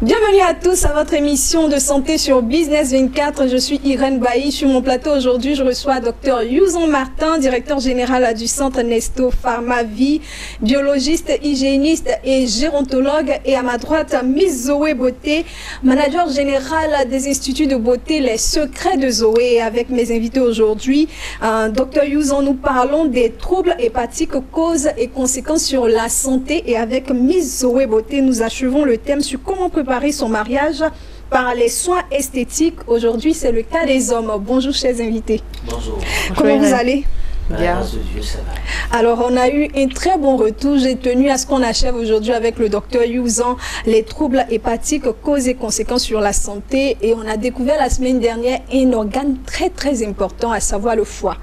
Bienvenue à tous à votre émission de santé sur Business 24. Je suis Irène Bailly. Sur mon plateau aujourd'hui, je reçois Dr Youzon Martin, directeur général du centre Nesto Pharma Vie, biologiste, hygiéniste et gérontologue. Et à ma droite, Miss Zoé Beauté, manager général des instituts de beauté Les Secrets de Zoé. Et avec mes invités aujourd'hui, Dr Youzon, nous parlons des troubles hépatiques, causes et conséquences sur la santé. Et avec Miss Zoé Beauté, nous achevons le thème sur comment préparer son mariage par les soins esthétiques. Aujourd'hui, c'est le cas des hommes. Bonjour, chers invités. Bonjour. Comment vous allez? Bien. Dieu, ça va. Alors, on a eu un très bon retour. J'ai tenu à ce qu'on achève aujourd'hui avec le docteur Youzon les troubles hépatiques, causes et conséquences sur la santé. Et on a découvert la semaine dernière un organe très important, à savoir le foie.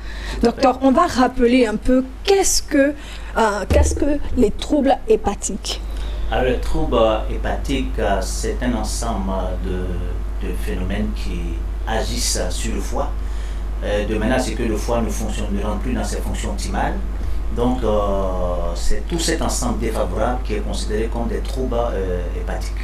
Docteur, on va rappeler un peu qu'est-ce que les troubles hépatiques? Alors, le trouble hépatique, c'est un ensemble de phénomènes qui agissent sur le foie, de manière à ce que le foie ne rentre plus dans ses fonctions optimales. Donc, c'est tout cet ensemble défavorable qui est considéré comme des troubles hépatiques.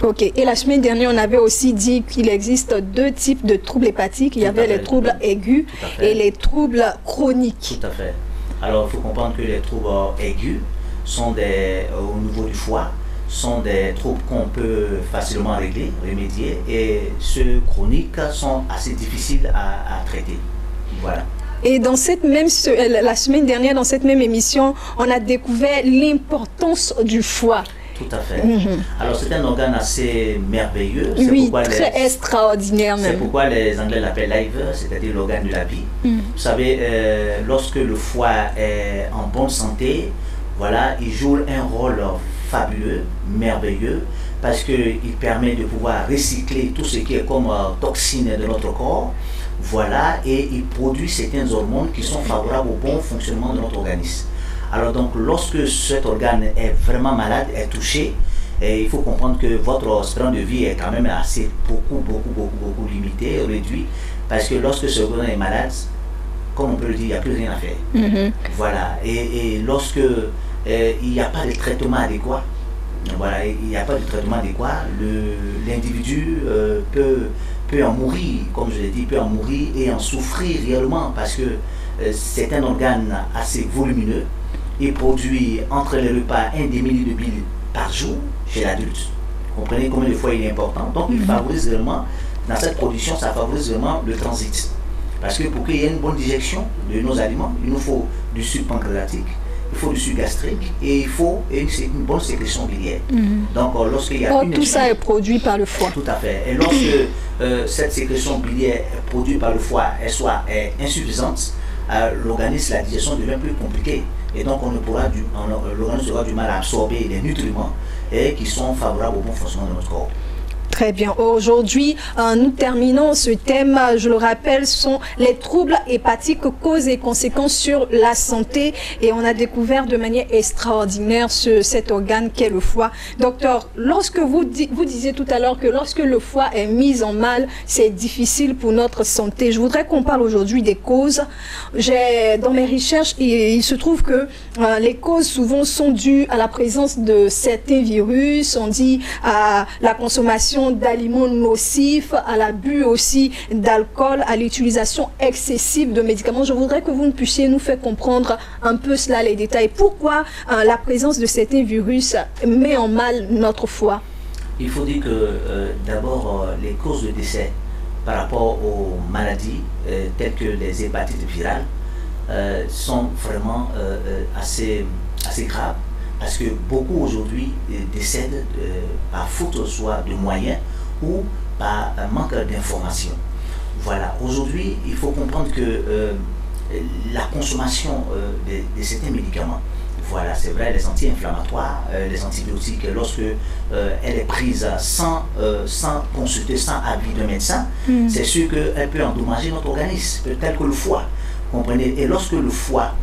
Ok. Et la semaine dernière, on avait aussi dit qu'il existe deux types de troubles hépatiques. Il y avait les troubles aigus et les troubles chroniques. Tout à fait. Alors, il faut comprendre que les troubles aigus sont au niveau du foie, sont des troubles qu'on peut facilement remédier, et ceux chroniques sont assez difficiles à traiter. Voilà. Et dans la semaine dernière, dans cette même émission, on a découvert l'importance du foie. Tout à fait. Alors, c'est un organe assez merveilleux. Oui, très extraordinaire même. C'est pourquoi les Anglais l'appellent liver, c'est-à-dire l'organe de la vie. Vous savez, lorsque le foie est en bonne santé, voilà, il joue un rôle fabuleux, merveilleux, parce qu'il permet de pouvoir recycler tout ce qui est comme toxines de notre corps, voilà, et il produit certaines hormones qui sont favorables au bon fonctionnement de notre organisme. Alors donc, lorsque cet organe est vraiment malade, est touché, et il faut comprendre que votre espérance de vie est quand même assez beaucoup limité, réduit, parce que lorsque ce organe est malade, comme on peut le dire, il n'y a plus rien à faire. Voilà, et lorsque il n'y a pas de traitement adéquat, voilà, il n'y a pas de traitement adéquat, l'individu peut en mourir, comme je l'ai dit, peut en mourir et en souffrir réellement, parce que c'est un organe assez volumineux. Il produit entre les repas 1 demi-litre de bile par jour chez l'adulte. Vous comprenez combien de fois il est important. Donc il favorise vraiment, dans cette production, ça favorise vraiment le transit. Parce que pour qu'il y ait une bonne digestion de nos aliments, il nous faut du sucre pancréatique, il faut du sucre gastrique et il faut une bonne sécrétion biliaire. Donc lorsqu'il y a tout ça est produit par le foie. Tout à fait. Et lorsque cette sécrétion biliaire produite par le foie est insuffisante, l'organisme, la digestion devient plus compliquée. Et donc l'organisme aura du mal à absorber les nutriments qui sont favorables au bon fonctionnement de notre corps. Très bien. Aujourd'hui, nous terminons ce thème, je le rappelle, sont les troubles hépatiques, causes et conséquences sur la santé. Et on a découvert de manière extraordinaire cet organe qu'est le foie. Docteur, lorsque vous disiez tout à l'heure que lorsque le foie est mis en mal, c'est difficile pour notre santé. Je voudrais qu'on parle aujourd'hui des causes. Dans mes recherches, il se trouve que les causes souvent sont dues à la présence de certains virus. On dit à la consommation d'aliments nocifs, à l'abus aussi d'alcool, à l'utilisation excessive de médicaments. Je voudrais que vous puissiez nous faire comprendre un peu cela, les détails. Pourquoi la présence de certains virus met en mal notre foie? Il faut dire que d'abord, les causes de décès par rapport aux maladies telles que les hépatites virales sont vraiment assez graves. Parce que beaucoup aujourd'hui décèdent par faute soit de moyens ou par manque d'informations. Voilà, aujourd'hui, il faut comprendre que la consommation de certains médicaments, voilà, c'est vrai, les anti-inflammatoires, les antibiotiques, lorsque elle est prise sans consulter, sans avis de médecin, c'est sûr qu'elle peut endommager notre organisme, tel que le foie. Comprenez? Et lorsque le foie,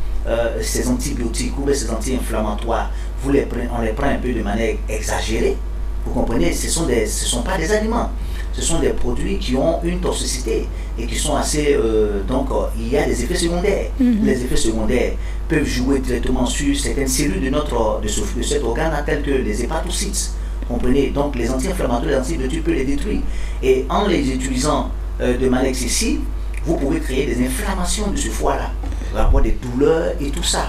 ces antibiotiques ou ces anti-inflammatoires, on les prend un peu de manière exagérée, vous comprenez, ce ne sont pas des aliments, ce sont des produits qui ont une toxicité et qui sont assez... donc, il y a des effets secondaires. Les effets secondaires peuvent jouer directement sur certaines cellules de cet organe, telles que les hépatocytes. comprenez? Donc les anti-inflammatoires, les antibiotiques, tu peux les détruire. Et en les utilisant de manière excessive, vous pouvez créer des inflammations de ce foie-là. Vous allez avoir des douleurs et tout ça.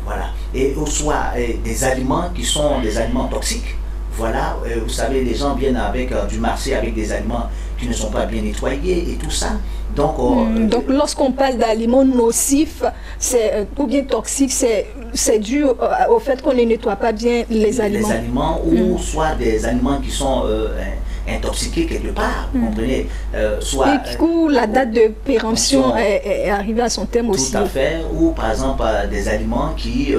Voilà. Et au soit des aliments qui sont des aliments toxiques. Voilà, vous savez, les gens viennent avec du marché avec des aliments qui ne sont pas bien nettoyés et tout ça. Donc lorsqu'on parle d'aliments nocifs ou bien toxiques, c'est dû au fait qu'on ne nettoie pas bien les aliments. Les aliments ou soit des aliments qui sont intoxiqués quelque part, vous comprenez, et du coup, la date de péremption est arrivée à son terme aussi. Tout à fait, ou par exemple des aliments qui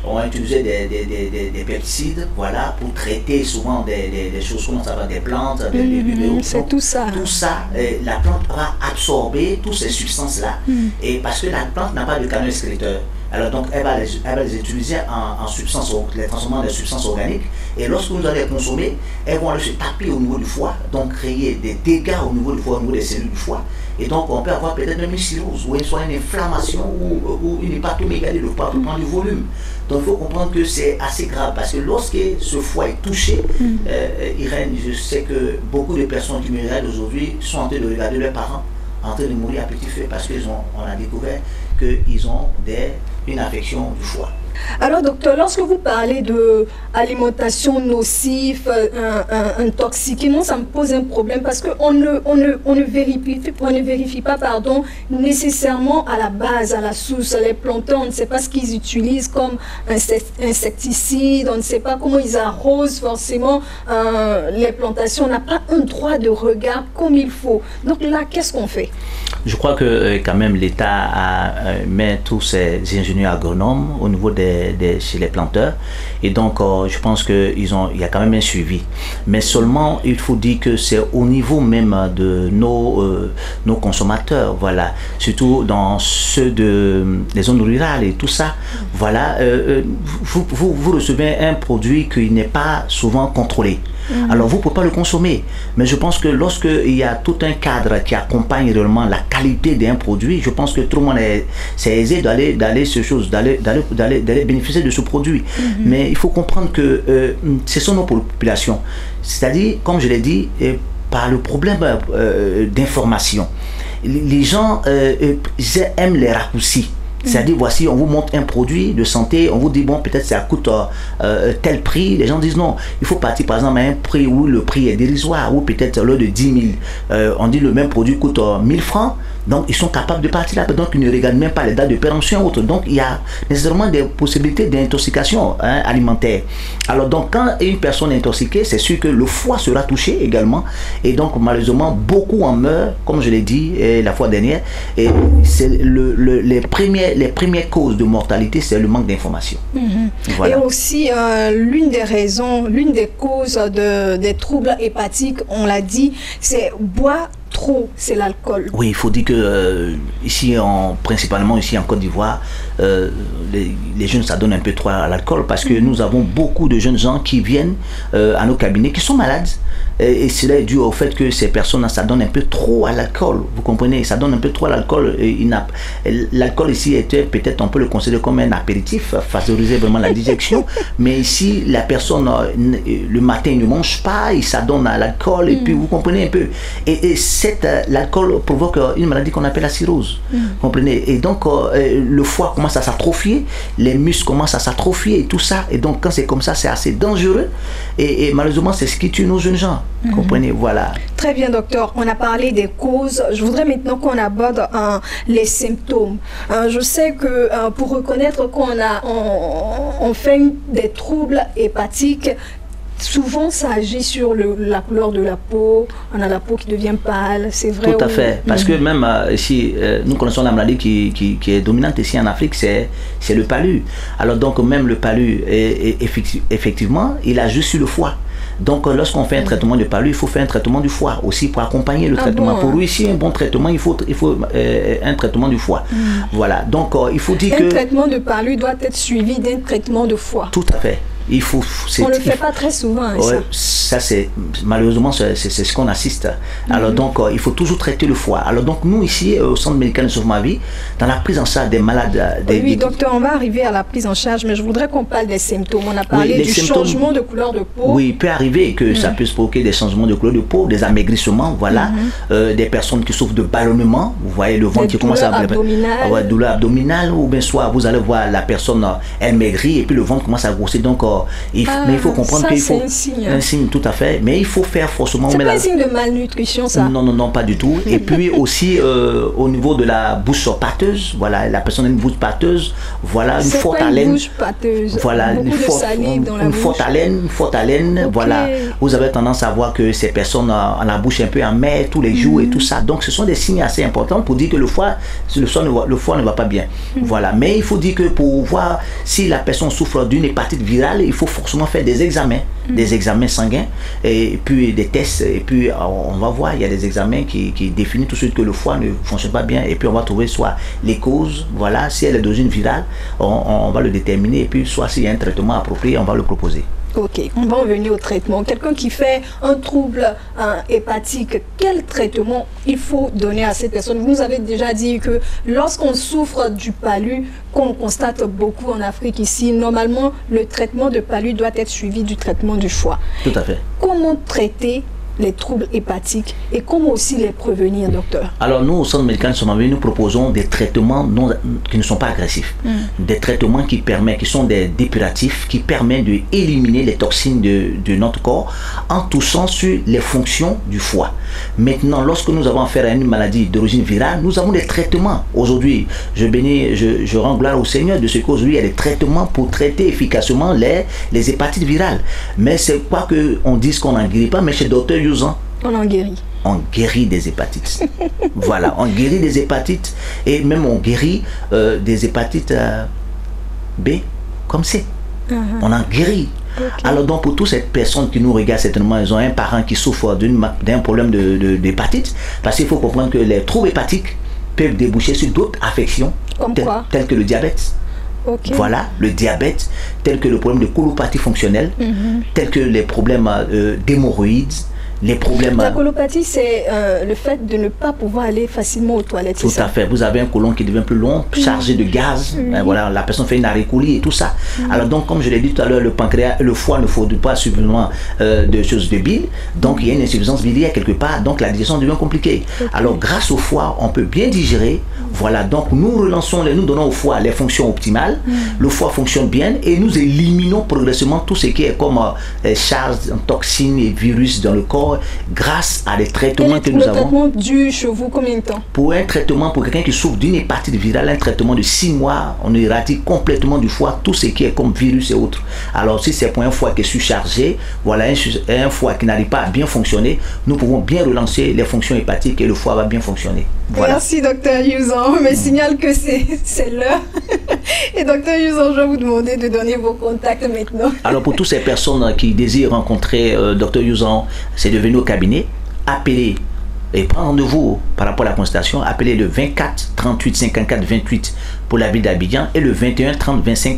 ont utilisé des pesticides, voilà, pour traiter souvent des choses comme ça, des plantes, des légumes. C'est tout ça. Tout ça, la plante va absorber toutes ces substances-là, et parce que la plante n'a pas de canal excréteur. Alors donc elle va les utiliser en substances, les transformer en substances organiques, et lorsque vous allez les consommer, elles vont aller se taper au niveau du foie, donc créer des dégâts au niveau du foie, au niveau des cellules du foie, et donc on peut avoir peut-être une cirrhose, ou soit une inflammation, ou une hépatomégalie, le foie peut prendre du volume. Donc il faut comprendre que c'est assez grave, parce que lorsque ce foie est touché, Irène, je sais que beaucoup de personnes qui me regardent aujourd'hui sont en train de regarder leurs parents en train de mourir à petit feu parce qu'on a découvert qu'ils ont une affection du foie. Alors docteur, lorsque vous parlez de alimentation nocive, intoxiquée, moi ça me pose un problème parce qu'on ne vérifie pas nécessairement à la base, à la source, les planteurs, on ne sait pas ce qu'ils utilisent comme insecticides, on ne sait pas comment ils arrosent forcément les plantations, on n'a pas un droit de regard comme il faut. Donc là, qu'est-ce qu'on fait? Je crois que quand même l'État met tous ses ingénieurs agronomes au niveau chez les planteurs, et donc je pense qu'il y a quand même un suivi, mais seulement il faut dire que c'est au niveau même de nos consommateurs, voilà, surtout dans ceux des zones rurales et tout ça, voilà, vous recevez un produit qui n'est pas souvent contrôlé. Alors vous ne pouvez pas le consommer, mais je pense que lorsqu'il y a tout un cadre qui accompagne réellement la qualité d'un produit, je pense que tout le monde c'est aisé d'aller bénéficier de ce produit. Mais il faut comprendre que ce sont nos populations, c'est-à-dire, comme je l'ai dit, par le problème d'information, les gens aiment les raccourcis. C'est-à-dire, voici, on vous montre un produit de santé, on vous dit, bon, peut-être ça coûte tel prix. Les gens disent non, il faut partir par exemple à un prix où le prix est dérisoire, ou peut-être l'heure de 10 000. On dit le même produit coûte 1000 francs, donc ils sont capables de partir là, donc ils ne regardent même pas les dates de péremption ou autre. Donc il y a nécessairement des possibilités d'intoxication alimentaire. Alors donc quand une personne est intoxiquée, c'est sûr que le foie sera touché également, et donc malheureusement beaucoup en meurent, comme je l'ai dit la fois dernière, et c'est les premières causes de mortalité, c'est le manque d'information. Voilà. Et aussi, l'une des causes des troubles hépatiques, on l'a dit, c'est boire trop, c'est l'alcool. Oui, il faut dire que ici, principalement ici en Côte d'Ivoire, les jeunes s'adonnent un peu trop à l'alcool, parce que nous avons beaucoup de jeunes gens qui viennent à nos cabinets qui sont malades. Et cela est dû au fait que ces personnes s'adonnent un peu trop à l'alcool. Vous comprenez, ça donne un peu trop à l'alcool. L'alcool ici était peut-être, on peut le considérer comme un apéritif, favoriser vraiment la digestion. Mais ici, la personne, le matin, il ne mange pas, il s'adonne à l'alcool, et puis vous comprenez un peu. Et l'alcool provoque une maladie qu'on appelle la cirrhose. Vous comprenez? Et donc, le foie commence à s'atrophier, les muscles commencent à s'atrophier et tout ça. Et donc, quand c'est comme ça, c'est assez dangereux. Et malheureusement, c'est ce qui tue nos jeunes gens. Comprenez, voilà. Très bien, docteur. On a parlé des causes. Je voudrais maintenant qu'on aborde les symptômes. Je sais que pour reconnaître qu'on fait des troubles hépatiques, souvent ça agit sur la couleur de la peau. On a la peau qui devient pâle, c'est vrai. Tout à fait. Parce que même ici, nous connaissons la maladie qui est dominante ici en Afrique, c'est le palu. Alors donc même le palu, effectivement, il agit sur le foie. Donc lorsqu'on fait un traitement de palu, il faut faire un traitement du foie aussi pour accompagner le traitement. Pour réussir un bon traitement, il faut un traitement du foie. Voilà. Donc il faut dire que... Un traitement de palu doit être suivi d'un traitement de foie. Tout à fait. Il faut, on le fait pas très souvent. Hein, ouais, ça c'est malheureusement c'est ce qu'on assiste. Alors donc il faut toujours traiter le foie. Alors donc nous ici au centre médical de Sauve ma vie, dans la prise en charge des malades. Oui, docteur, on va arriver à la prise en charge, mais je voudrais qu'on parle des symptômes. On a parlé du changement de couleur de peau. Oui, il peut arriver que ça puisse provoquer des changements de couleur de peau, des amaigrissements, voilà, des personnes qui souffrent de ballonnement. Vous voyez le ventre qui commence à avoir douleur abdominale, ou bien soit vous allez voir la personne elle maigrit et puis le ventre commence à grossir. Donc mais il faut comprendre qu'il faut un signe tout à fait, mais il faut faire forcément. C'est pas un signe de malnutrition, ça? Non, non, non, pas du tout. Et puis aussi au niveau de la bouche pâteuse, voilà, la personne a une bouche pâteuse, voilà, une forte haleine. Une bouche pâteuse. Voilà, beaucoup de salive dans la bouche. Une forte haleine, okay. Voilà. Vous avez tendance à voir que ces personnes ont la bouche un peu amère tous les jours et tout ça. Donc ce sont des signes assez importants pour dire que le foie ne va pas bien. Voilà. Mais il faut dire que pour voir si la personne souffre d'une hépatite virale, il faut forcément faire des examens sanguins et puis des tests, et puis on va voir, il y a des examens qui définissent tout de suite que le foie ne fonctionne pas bien, et puis on va trouver soit les causes, voilà, si elle est d'origine virale, on va le déterminer, et puis soit s'il y a un traitement approprié, on va le proposer. Ok, on va en venir au traitement. Quelqu'un qui fait un trouble hépatique, quel traitement il faut donner à cette personne? Vous nous avez déjà dit que lorsqu'on souffre du palu, qu'on constate beaucoup en Afrique ici, normalement le traitement de palu doit être suivi du traitement du foie. Tout à fait. Comment traiter les troubles hépatiques et comment aussi les prévenir, docteur? Alors nous, au centre médical de Sauve ma vie, nous proposons des traitements qui ne sont pas agressifs. Des traitements qui sont des dépuratifs, qui permettent d'éliminer les toxines de notre corps en touchant sur les fonctions du foie. Maintenant, lorsque nous avons affaire à une maladie d'origine virale, nous avons des traitements. Aujourd'hui, je rends gloire au Seigneur de ce qu'aujourd'hui, il y a des traitements pour traiter efficacement les hépatites virales. Mais c'est pas qu'on dise qu'on n'en guérit pas, mais chez docteur Youzan, on en guérit. On guérit des hépatites. Voilà, on guérit des hépatites et même on guérit des hépatites B comme C. On en guérit. Okay. Alors donc pour toutes ces personnes qui nous regardent, certainement ils ont un parent qui souffre d'un problème d'hépatite, parce qu'il faut comprendre que les troubles hépatiques peuvent déboucher sur d'autres affections telles que le diabète. Okay. Voilà, le diabète, tel que le problème de colopathie fonctionnelle, tel que les problèmes d'hémorroïdes, les problèmes... La colopathie, c'est le fait de ne pas pouvoir aller facilement aux toilettes. Tout à fait. Vous avez un côlon qui devient plus long, chargé de gaz. Voilà, la personne fait une arécolie et tout ça. Alors donc, comme je l'ai dit tout à l'heure, le pancréas, le foie ne produit pas suffisamment de choses de bile. Donc, il y a une insuffisance biliaire quelque part. Donc, la digestion devient compliquée. Alors, grâce au foie, on peut bien digérer. Voilà, donc nous donnons au foie les fonctions optimales. Le foie fonctionne bien et nous éliminons progressivement tout ce qui est comme charge, toxines et virus dans le corps grâce à des traitements que nous avons. Le traitement dure chez vous combien de temps? Pour un traitement, pour quelqu'un qui souffre d'une hépatite virale, un traitement de 6 mois, on éradique complètement du foie tout ce qui est comme virus et autres. Alors si c'est pour un foie qui est surchargé, voilà, un foie qui n'arrive pas à bien fonctionner, nous pouvons bien relancer les fonctions hépatiques et le foie va bien fonctionner. Voilà. Merci docteur Youzan. On me signale que c'est l'heure. Et docteur Youzan, je vais vous demander de donner vos contacts maintenant. Alors pour toutes ces personnes qui désirent rencontrer docteur Youzan, c'est de venir au cabinet, appelez et prendre rendez-vous par rapport à la consultation, appelez le 24 38 54 28 pour la ville d'Abidjan et le 21 30 25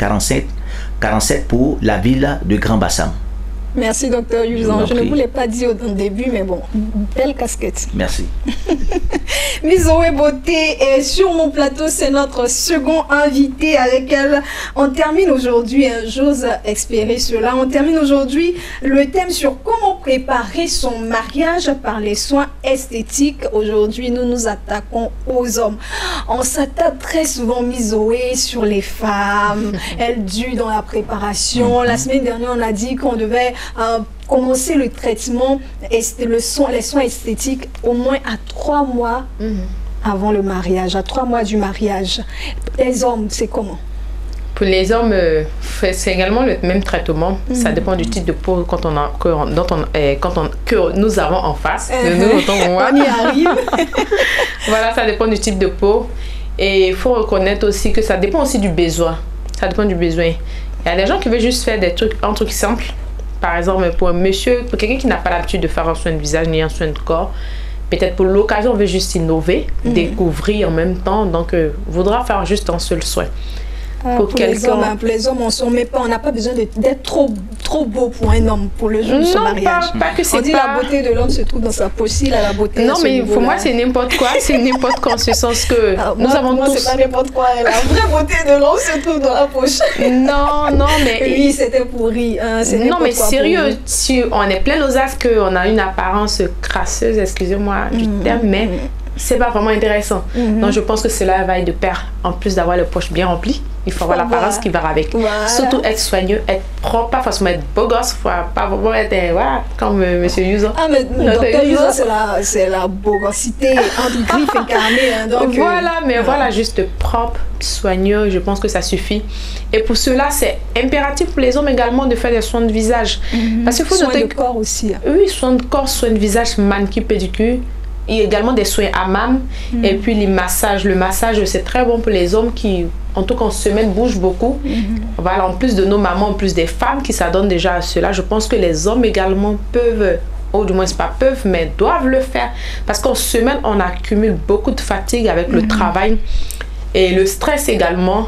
47 pour la ville de Grand Bassam. Merci docteur Youzan. Je ne vous l'ai pas dit au début, mais bon, belle casquette. Merci. Mizoé Beauté est sur mon plateau, c'est notre second invité avec elle. On termine aujourd'hui, j'ose espérer cela, on termine aujourd'hui le thème sur comment préparer son mariage par les soins esthétiques. Aujourd'hui, nous nous attaquons aux hommes. On s'attaque très souvent, Mizoé, sur les femmes. Elles durent dans la préparation. La semaine dernière, on a dit qu'on devait commencer le traitement et les soins esthétiques au moins à 3 mois avant le mariage, à 3 mois du mariage. Les hommes, c'est comment? Pour les hommes, c'est également le même traitement. Ça dépend du type de peau que nous avons en face. On y arrive. Voilà, ça dépend du type de peau. Et il faut reconnaître aussi que ça dépend aussi du besoin. Ça dépend du besoin. Il y a des gens qui veulent juste faire un truc simple. Par exemple, pour un monsieur, pour quelqu'un qui n'a pas l'habitude de faire un soin de visage ni un soin de corps, peut-être pour l'occasion, on veut juste innover, découvrir en même temps, donc voudra faire juste un seul soin. Pour les hommes, on n'a pas besoin d'être trop beau pour un homme pour le jour de son mariage. Pas que c'est on dit la beauté de l'homme se trouve dans sa peau, si la beauté. Non, mais pour moi, c'est n'importe quoi. C'est n'importe quoi en ce sens que nous avons tous. C'est pas n'importe quoi. La vraie beauté de l'homme se trouve dans la poche. Non, mais. Oui, c'était pourri. Non, mais sérieux, si on est plein d'audace, qu'on a une apparence crasseuse, excusez-moi du terme, mais c'est pas vraiment intéressant. Donc, je pense que cela va être de pair. En plus d'avoir les poches bien remplies, il faut avoir l'apparence qui va avec. Voilà. Surtout être soigneux, être propre, pas forcément être beau gosse, faut pas vraiment être comme M. Yuzo. Ah, mais Dr. Yuzo, c'est la bogossité entre griffes incarnées. Donc, voilà, juste propre, soigneux, je pense que ça suffit. Et pour cela, c'est impératif pour les hommes également de faire des soins de visage. Parce qu'il faut soins de corps aussi. Oui, soins de corps, soins de visage, manicure, pédicure. Et également des soins hammam et puis les massages. Le massage, c'est très bon pour les hommes qui, en tout cas en semaine, bougent beaucoup. Voilà, en plus de nos mamans, en plus des femmes qui s'adonnent déjà à cela, je pense que les hommes également peuvent, ou du moins c'est pas peuvent, mais doivent le faire. Parce qu'en semaine, on accumule beaucoup de fatigue avec le travail et le stress également,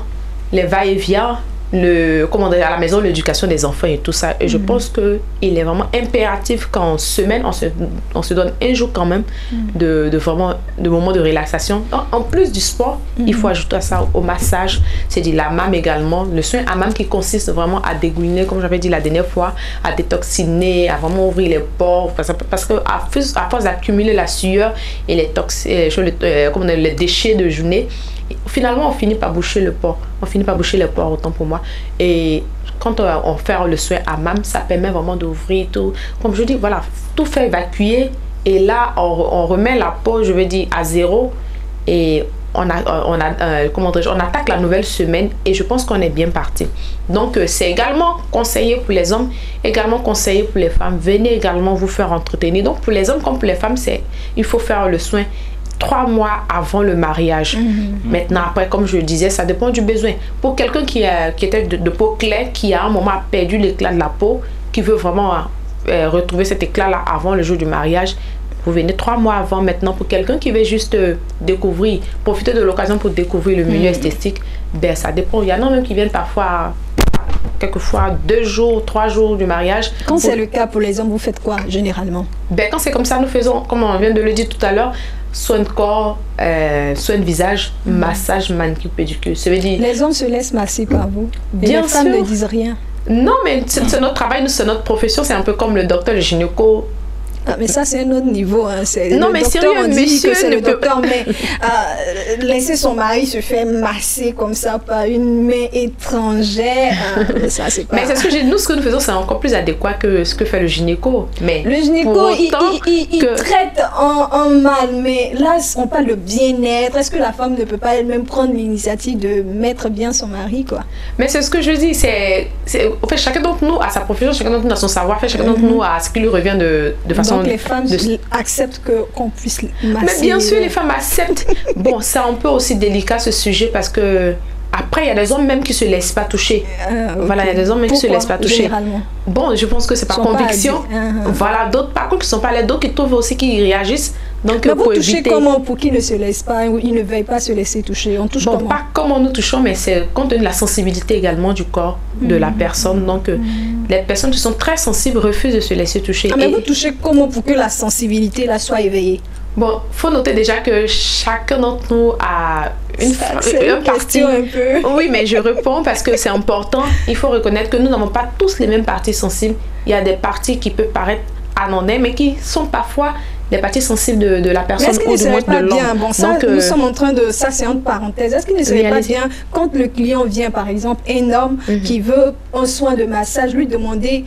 les va-et-vient. À la maison, l'éducation des enfants et tout ça. Et je pense qu'il est vraiment impératif qu'en semaine, on se donne un jour quand même de moments de relaxation. En plus du sport, il faut ajouter à ça au massage, c'est dit l'hammam également. Le soin hammam qui consiste vraiment à dégouliner, comme j'avais dit la dernière fois, à détoxiner, à vraiment ouvrir les pores. Parce qu'à force d'accumuler la sueur et les déchets de journée, finalement, on finit par boucher le port. On finit par boucher les pores, autant pour moi. Et quand on fait le soin hammam, ça permet vraiment d'ouvrir tout. Comme je dis, voilà, tout fait évacuer. Et là, on remet la peau, je veux dire, à zéro. Et on attaque la nouvelle semaine. Et je pense qu'on est bien parti. Donc, c'est également conseillé pour les hommes, également conseillé pour les femmes. Venez également vous faire entretenir. Donc, pour les hommes comme pour les femmes, il faut faire le soin 3 mois avant le mariage. Maintenant, après, comme je le disais, ça dépend du besoin. Pour quelqu'un qui était de peau claire, qui à un moment a perdu l'éclat de la peau, qui veut vraiment retrouver cet éclat-là avant le jour du mariage, vous venez 3 mois avant. Maintenant, pour quelqu'un qui veut juste découvrir, profiter de l'occasion pour découvrir le milieu esthétique, ben ça dépend. Il y en a même qui viennent parfois, quelquefois 2 jours, 3 jours du mariage. Quand c'est le cas pour les hommes, vous faites quoi généralement? Ben, quand c'est comme ça, nous faisons, comme on vient de le dire tout à l'heure, soin de corps, soin de visage, massage, manicure, pédicure. Ça veut dire... Les hommes se laissent masser par vous. Bien les femmes ne disent rien. Non, mais c'est notre travail, c'est notre profession. C'est un peu comme le docteur, le gynéco. Ah, mais ça, c'est un autre niveau. Hein. Non, mais sérieux, monsieur c'est le docteur, mais laisser son mari se faire masser comme ça par une main étrangère, ça, c'est pas... Mais c'est ce que j'ai dit, nous, ce que nous faisons, c'est encore plus adéquat que ce que fait le gynéco. Mais le gynéco, il traite en mal, mais là, on parle de bien-être. Est-ce que la femme ne peut pas elle-même prendre l'initiative de mettre bien son mari, quoi? Mais c'est ce que je dis, en fait, chacun d'entre nous a sa profession, chacun d'entre nous a son savoir-faire, chacun d'entre nous a ce qui lui revient de façon... Donc les femmes acceptent qu'on puisse masser. Mais bien sûr, les femmes acceptent. Bon, c'est un peu aussi délicat ce sujet parce que après, il y a des hommes même qui ne se laissent pas toucher. Voilà, il y a des hommes même qui ne se laissent pas toucher. Généralement? Bon, je pense que c'est par conviction. Voilà, d'autres par contre qui ne sont pas là, d'autres qui trouvent aussi qu'ils réagissent. Donc, mais vous touchez comment pour qu'ils ne se laissent pas ou ils ne veuillent pas se laisser toucher? On touche comment? Pas comment nous touchons, mais c'est compte tenu de la sensibilité également du corps de la personne. Donc, les personnes qui sont très sensibles refusent de se laisser toucher. Mais vous touchez comment pour que la sensibilité là soit éveillée? Bon, il faut noter déjà que chacun d'entre nous a une partie. Un peu. Oui, mais je réponds parce que c'est important. Il faut reconnaître que nous n'avons pas tous les mêmes parties sensibles. Il y a des parties qui peuvent paraître anodines, mais qui sont parfois des parties sensibles de la personne ou du moins de l'homme. Bon, ça, nous sommes en train de... Ça, c'est entre parenthèses. Est-ce qu'il ne serait pas bien, quand le client vient, par exemple, un homme qui veut un soin de massage, lui demander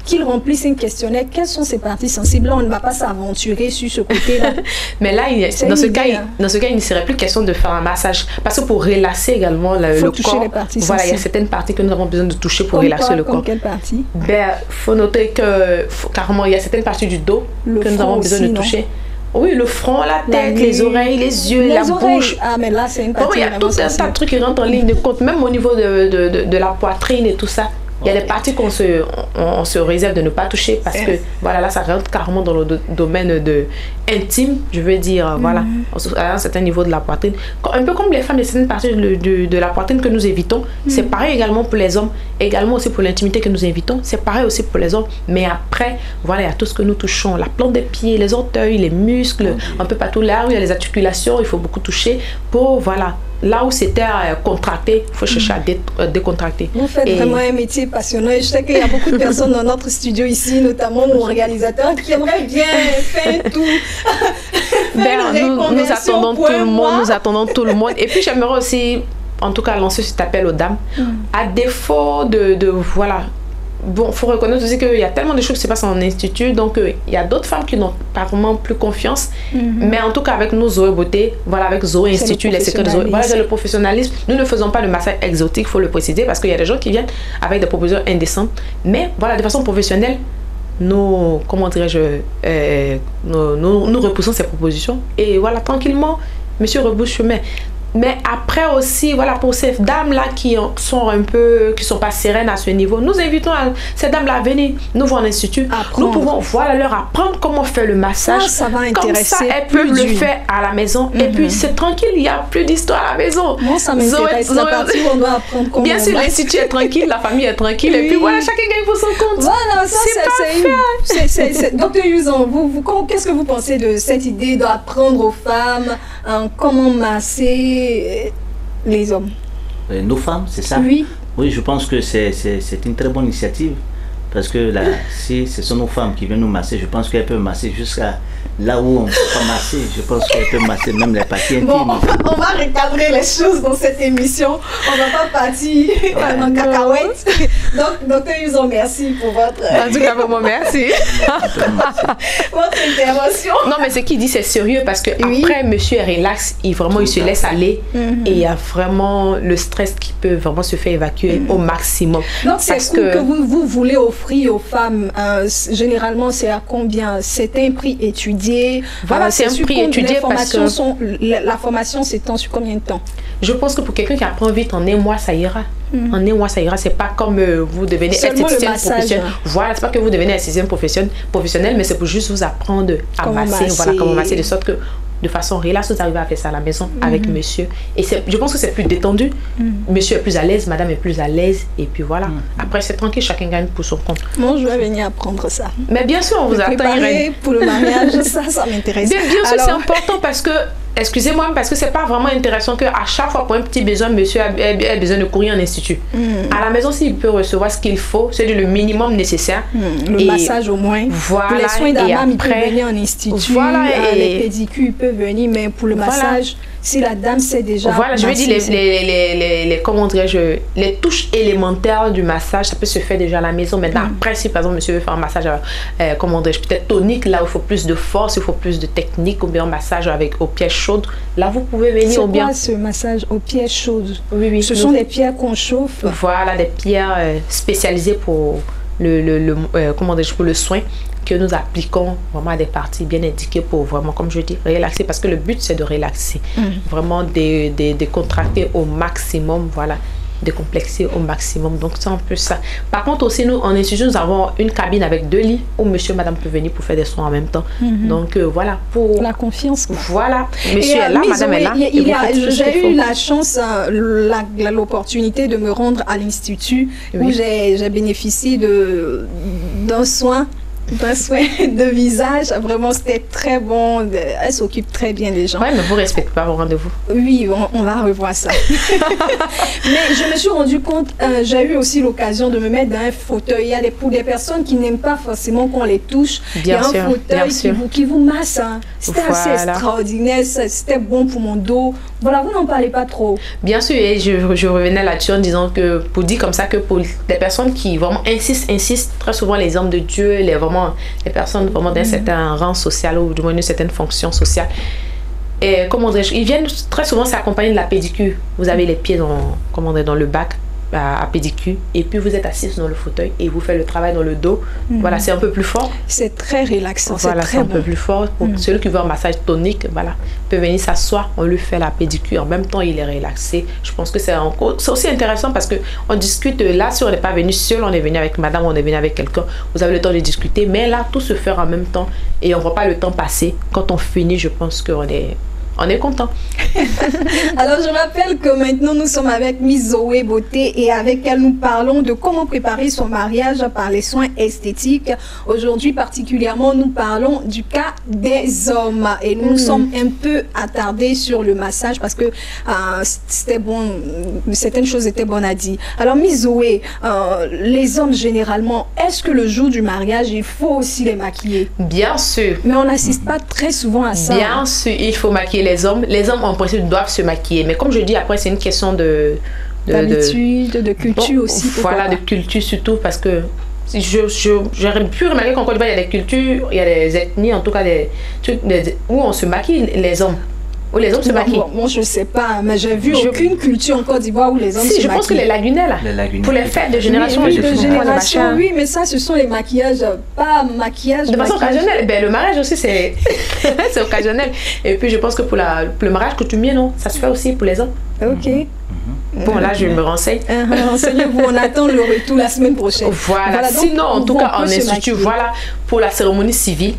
qu'il remplisse un questionnaire, quelles sont ses parties sensibles? Là, on ne va pas s'aventurer sur ce côté-là. Mais là, dans ce cas, il ne serait plus question de faire un massage. Parce que pour relaxer également le corps, voilà, il y a certaines parties que nous avons besoin de toucher pour relaxer le corps. Comme quelle partie? Ben, faut noter que, carrément, il y a certaines parties du dos que nous avons besoin de toucher. Oui, le front, la tête, les oreilles, les yeux, la bouche. Ah, mais là, c'est une partie. Il y a tout un tas de trucs qui rentrent en ligne de compte, même au niveau de la poitrine et tout ça. Il y a des parties qu'on se réserve de ne pas toucher parce que voilà, là ça rentre carrément dans le domaine intime, je veux dire, voilà, à un certain niveau de la poitrine. Un peu comme les femmes, il y a certaines parties de la poitrine que nous évitons. C'est pareil également pour les hommes, également aussi pour l'intimité que nous évitons. C'est pareil aussi pour les hommes. Mais après, voilà, il y a tout ce que nous touchons. La plante des pieds, les orteils, les muscles, un peu partout là où il y a les articulations, il faut beaucoup toucher pour, voilà. Là où c'était contracté, il faut chercher à décontracter. Vous faites vraiment un métier passionnant. Et je sais qu'il y a beaucoup de personnes dans notre studio ici, notamment mon réalisateur, qui aimerait bien faire tout. Nous attendons tout le monde, nous attendons tout le monde. Et puis j'aimerais aussi, en tout cas, lancer cet appel aux dames. À défaut voilà. Bon, il faut reconnaître aussi qu'il y a tellement de choses qui se passent en institut, donc il y a d'autres femmes qui n'ont pas vraiment plus confiance, mais en tout cas avec nous, Zoé Beauté, voilà, avec Zoé Institut, les secrets de Zoé, voilà, c'est le professionnalisme. Nous ne faisons pas le massage exotique, il faut le préciser, parce qu'il y a des gens qui viennent avec des propositions indécentes, mais voilà, de façon professionnelle, nous, comment dirais-je, nous repoussons ces propositions, et voilà, tranquillement, monsieur rebouche chemin. Mais après aussi, voilà, pour ces dames-là qui sont un peu, qui sont pas sereines à ce niveau, nous invitons ces dames-là à venir nous voir en institut. Nous pouvons, voilà, leur apprendre comment faire le massage. Ça va intéresser. Comme ça, elles peuvent le faire à la maison. Et puis, c'est tranquille, il n'y a plus d'histoire à la maison. Moi, ça m'intéresse. La partie où on doit apprendre comment bien sûr, l'institut est tranquille, la famille est tranquille. Et puis, voilà, chacun gagne pour son compte. Voilà, ça, c'est Docteur Yuzan, qu'est-ce que vous pensez de cette idée d'apprendre aux femmes comment masser les hommes? Nos femmes, c'est ça? Oui. Oui, je pense que c'est une très bonne initiative. Parce que là, si ce sont nos femmes qui viennent nous masser, je pense qu'elles peuvent masser jusqu'à là où on ne peut pas masser. Je pense qu'elles peuvent masser même les parties intimes. Bon, on va recadrer les choses dans cette émission. On ne va pas partir en cacahuète. Donc, Docteur Yuzan, merci pour votre... En tout cas, vraiment, merci. votre intervention. Non, mais ce qu'il dit, c'est sérieux parce que après, monsieur est relax, il se laisse aller et il y a vraiment le stress qui peut vraiment se faire évacuer au maximum. Donc, c'est ce que vous voulez offrir aux femmes. Généralement, c'est à combien? C'est un prix étudié. Voilà, c'est un prix étudié parce que... La formation s'étend sur combien de temps? Je pense que pour quelqu'un qui apprend vite, en un mois, ça ira. En un mois, ça ira. C'est pas comme vous devenez esthéticienne professionnelle. Voilà, c'est pas que vous devenez esthéticienne professionnelle, mais c'est pour juste vous apprendre à masser. Voilà, comment masser, de sorte que de façon relax, vous arrivez à faire ça à la maison avec monsieur. Et je pense que c'est plus détendu. Monsieur est plus à l'aise, madame est plus à l'aise. Et puis voilà. Après, c'est tranquille, chacun gagne pour son compte. Moi, je vais venir apprendre ça. Mais bien sûr, on vous attend. Pour le mariage, ça m'intéresse. Bien sûr, c'est important parce que, excusez-moi, parce que c'est pas vraiment intéressant qu'à chaque fois pour un petit besoin, monsieur a besoin de courir en institut. À la maison, s'il peut recevoir ce qu'il faut, c'est le minimum nécessaire. Le massage au moins. Voilà. Pour les soins d'âme, il peut venir en institut. Voilà. Les pédicures peuvent venir, mais pour le massage, si la dame sait déjà... Voilà, je veux dire, comment dirais-je, les touches élémentaires du massage, ça peut se faire déjà à la maison. Maintenant, après, si par exemple, monsieur veut faire un massage, comment dirais-je, peut-être tonique, là où il faut plus de force, il faut plus de technique, ou bien un massage aux pièces chaudes, là, vous pouvez venir. C'est quoi ce massage aux pièces chaudes? Oui. Ce sont des pierres qu'on chauffe? Voilà, des pierres spécialisées pour comment dirais-je, pour le soin, que nous appliquons vraiment à des parties bien indiquées pour vraiment, comme je dis, relaxer, parce que le but c'est de relaxer, vraiment décontracter au maximum, voilà, décomplexer au maximum. Donc c'est un peu ça. Par contre aussi, nous en institut, nous avons une cabine avec 2 lits où monsieur et madame peuvent venir pour faire des soins en même temps. Donc voilà, pour la confiance. Voilà, monsieur est là, madame est là. J'ai eu la chance, l'opportunité de me rendre à l'institut où j'ai bénéficié d'un soin de visage. Vraiment, c'était très bon. Elle s'occupe très bien des gens. Oui, mais vous ne respectez pas vos rendez-vous. Oui, on va revoir ça. Mais je me suis rendu compte, j'ai eu aussi l'occasion de me mettre dans un fauteuil. Pour des personnes qui n'aiment pas forcément qu'on les touche. Il y a un fauteuil qui vous masse. C'était assez extraordinaire. C'était bon pour mon dos. Voilà, vous n'en parlez pas trop. Bien sûr, et je revenais là-dessus en disant que, pour dire comme ça, que pour des personnes qui vraiment insistent, très souvent les hommes de Dieu, les personnes vraiment d'un certain rang social ou du moins d'une certaine fonction sociale, et comment dirais-je, ils viennent très souvent s'accompagner de la pédicure. Vous avez les pieds dans le bac, à pédicure et puis vous êtes assise dans le fauteuil et vous faites le travail dans le dos. Voilà, c'est un peu plus fort. C'est très relaxant, voilà, c'est un bon. peu plus fort. Pour celui qui veut un massage tonique, voilà, peut venir s'asseoir, on lui fait la pédicure. En même temps, il est relaxé. Je pense que c'est aussi intéressant parce qu'on discute là, si on n'est pas venu seul, on est venu avec madame, on est venu avec quelqu'un. Vous avez le temps de discuter, mais là, tout se fait en même temps et on ne voit pas le temps passer. Quand on finit, je pense qu'on est content. Alors, je rappelle que maintenant, nous sommes avec Miss Zoé Beauté et avec elle, nous parlons de comment préparer son mariage par les soins esthétiques. Aujourd'hui, particulièrement, nous parlons du cas des hommes et nous sommes un peu attardés sur le massage parce que c'était bon, certaines choses étaient bonnes à dire. Alors, Miss Zoé, les hommes, généralement, est-ce que le jour du mariage, il faut aussi les maquiller? Bien sûr. Mais on n'assiste pas très souvent à ça. Bien sûr, il faut maquiller les hommes. Les hommes, en principe, doivent se maquiller. Mais comme je dis, après, c'est une question d'habitude, de culture aussi. Voilà, de culture surtout, parce que j'aurais pu remarquer qu'en Côte d'Ivoire, il y a des cultures, il y a des ethnies, en tout cas, des trucs où on se maquille, les hommes. Où les hommes se maquillent. Moi, je ne sais pas, mais j'ai vu aucune culture en Côte d'Ivoire où les hommes se maquillent. Je pense que les lagunais, là, pour les fêtes de génération, oui, mais ça, ce sont les maquillages, pas maquillage. De façon occasionnelle. Ben, le mariage aussi, c'est occasionnel. Et puis, je pense que pour le mariage coutumier, non, ça se fait aussi pour les hommes. Ok. Bon, là, je me renseigne. Renseignez-vous, on attend le retour la semaine prochaine. Voilà. Donc, sinon, en tout cas, en institut, voilà, pour la cérémonie civile,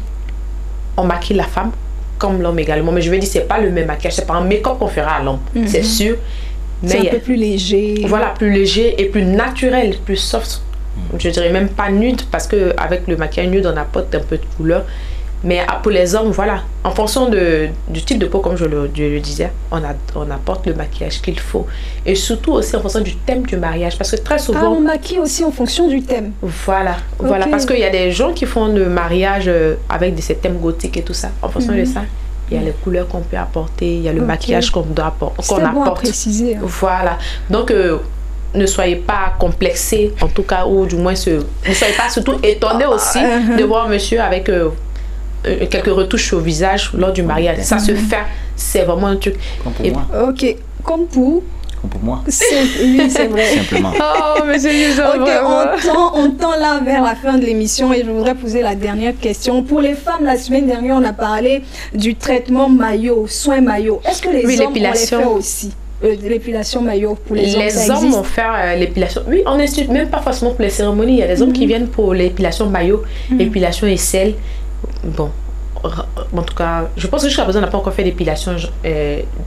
on maquille la femme comme l'homme également. Mais je vais dire, c'est pas le même maquillage, c'est pas un make-up qu'on fera à l'homme, c'est sûr. C'est un peu plus léger. Voilà, plus léger et plus naturel, plus soft. Je dirais même pas nude, parce qu'avec le maquillage nude, on apporte un peu de couleur. Mais pour les hommes, voilà, en fonction du type de peau, comme je le disais, on apporte le maquillage qu'il faut. Et surtout aussi en fonction du thème du mariage, parce que très souvent... on maquille aussi en fonction du thème. Voilà, voilà, parce qu'il y a des gens qui font le mariage avec ces thèmes gothiques et tout ça. En fonction de ça, il y a les couleurs qu'on peut apporter, il y a le maquillage qu'on apporte. C'est bon à préciser. Voilà, donc... ne soyez pas complexés, en tout cas, ou du moins, ne soyez pas surtout étonnés aussi de voir monsieur avec... quelques retouches au visage lors du mariage. Ça se fait, c'est vraiment un truc. Comme pour moi. Ok, comme pour moi. Oui, c'est vrai. Simplement. Oh, monsieur Yuzo, on tend là vers la fin de l'émission et je voudrais poser la dernière question. Pour les femmes, la semaine dernière, on a parlé du traitement maillot, soin maillot. Est-ce que les hommes on les fait aussi? L'épilation maillot pour les hommes, les hommes vont faire l'épilation. Oui, on institue même pas forcément pour les cérémonies. Il y a des hommes qui viennent pour l'épilation maillot, épilation aisselle. Bon, en tout cas, je pense que jusqu'à présent, on n'a pas encore fait d'épilation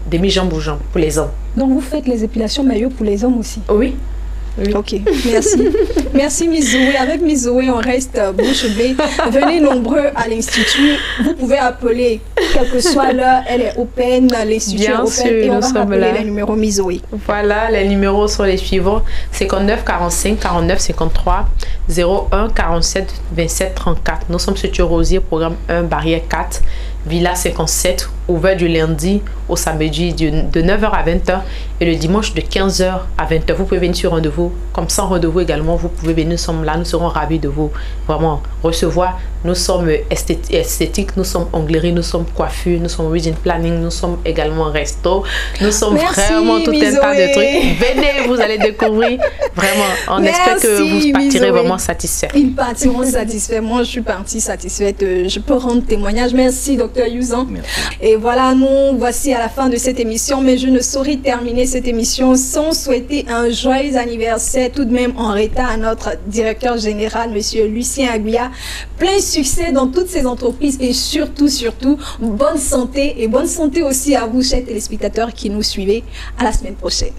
demi-jambe aux jambes pour les hommes. Donc, vous faites les épilations maillot pour les hommes aussi? Oui. Ok, merci. Merci Miss Zoé. Avec Miss Zoé, on reste bouche bée. Venez nombreux à l'Institut. Vous pouvez appeler, quelle que soit l'heure, elle est open, l'Institut est open. Et on va rappeler les numéros Miss Zoé. Voilà, les numéros sont les suivants. 59 45 49 53 01 47 27 34. Nous sommes sur Rosier, programme 1, barrière 4. Villa 57, ouvert du lundi au samedi de 9h à 20h et le dimanche de 15h à 20h. Vous pouvez venir sur rendez-vous, comme sans rendez-vous également, vous pouvez venir, nous sommes là, nous serons ravis de vous vraiment recevoir. Nous sommes esthétiques, nous sommes onglerie, nous sommes coiffure, nous sommes wedding planning, nous sommes également resto, nous sommes vraiment tout un tas de trucs. Venez, vous allez découvrir, vraiment, on espère que vous partirez vraiment satisfaits. Ils partiront satisfaits, moi je suis partie satisfaite, je peux rendre témoignage. Merci Dr Yuzan. Et voilà, nous voici à la fin de cette émission, mais je ne saurais terminer cette émission sans souhaiter un joyeux anniversaire tout de même en retard à notre directeur général, monsieur Lucien Aguiar. Plein succès dans toutes ces entreprises et surtout, bonne santé et bonne santé aussi à vous, chers téléspectateurs qui nous suivez. À la semaine prochaine.